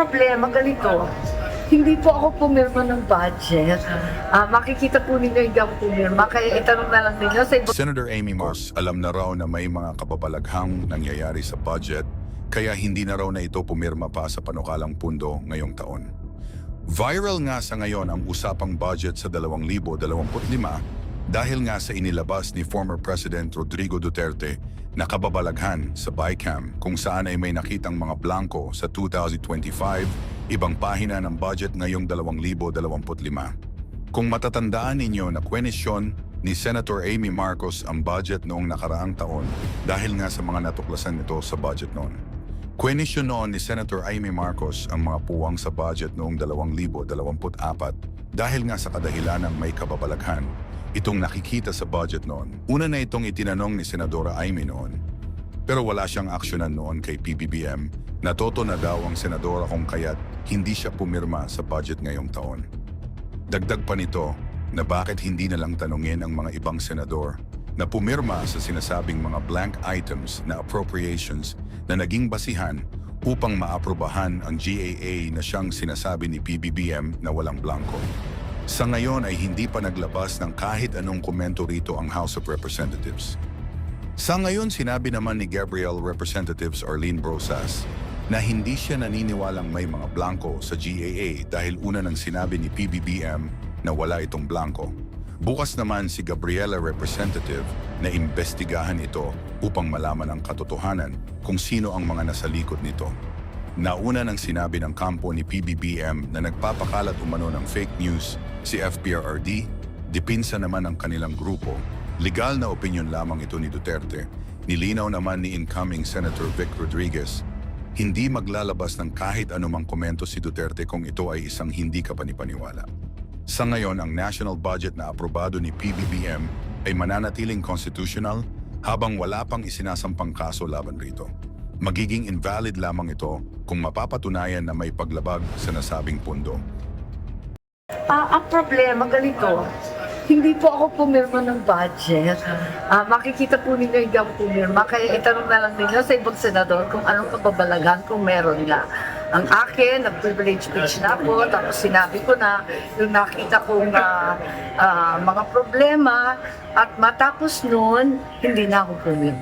Problema ganito, hindi po ako pumirma ng budget. Makikita po ninyo hindi ako pumirma, kaya itanong na lang ninyo sa iba. Senator Amy Marcos alam na raw na may mga kababalaghang nangyayari sa budget kaya hindi na raw na ito pumirma pa sa panukalang pundo ngayong taon. Viral nga sa ngayon ang usapang budget sa 2025 dahil nga sa inilabas ni former President Rodrigo Duterte na kababalaghan sa BICAM kung saan ay may nakitang mga blanco sa 2025, ibang pahina ng budget ngayong 2025. Kung matatandaan ninyo na kwenisyon ni Senator Amy Marcos ang budget noong nakaraang taon dahil nga sa mga natuklasan nito sa budget noon. Kwenisyon noon ni Senator Amy Marcos ang mga puwang sa budget noong 2024 dahil nga sa kadahilan ng may kababalaghan itong nakikita sa budget noon. Una na itong itinanong ni Senadora Amy noon. Pero wala siyang aksyonan noon kay PBBM. Natoto na daw ang senadora kung kaya't hindi siya pumirma sa budget ngayong taon. Dagdag pa nito na bakit hindi na lang tanungin ang mga ibang senador na pumirma sa sinasabing mga blank items na appropriations na naging basihan upang maaprobahan ang GAA na siyang sinasabi ni PBBM na walang blanco. Sa ngayon ay hindi pa naglabas ng kahit anong komento rito ang House of Representatives. Sa ngayon sinabi naman ni Gabriel Representatives Arlene Brosas na hindi siya naniniwalang may mga blanco sa GAA dahil una nang sinabi ni PBBM na wala itong blanco. Bukas naman si Gabriela Representative na imbestigahan ito upang malaman ang katotohanan kung sino ang mga nasa likod nito. Nauna nang sinabi ng kampo ni PBBM na nagpapakalat umano ng fake news si FPRRD, dipinsa naman ang kanilang grupo. Legal na opinyon lamang ito ni Duterte. Nilinaw naman ni incoming Senator Vic Rodriguez, hindi maglalabas ng kahit anumang komento si Duterte kung ito ay isang hindi kapanipaniwala. Sa ngayon, ang national budget na aprobado ni PBBM ay mananatiling constitutional habang wala pang isinasampang kaso laban rito. Magiging invalid lamang ito kung mapapatunayan na may paglabag sa nasabing pundo. Ang problema ganito, hindi po ako pumirma ng budget. Makikita po ninyo hindi ako pumirma, kaya itanong na lang ninyo sa ibang senador kung anong kababalaghan kung meron nga. Ang akin, nag-privilege speech na ako, tapos sinabi ko na yung nakita kong mga problema at matapos noon, hindi na ako pumirma.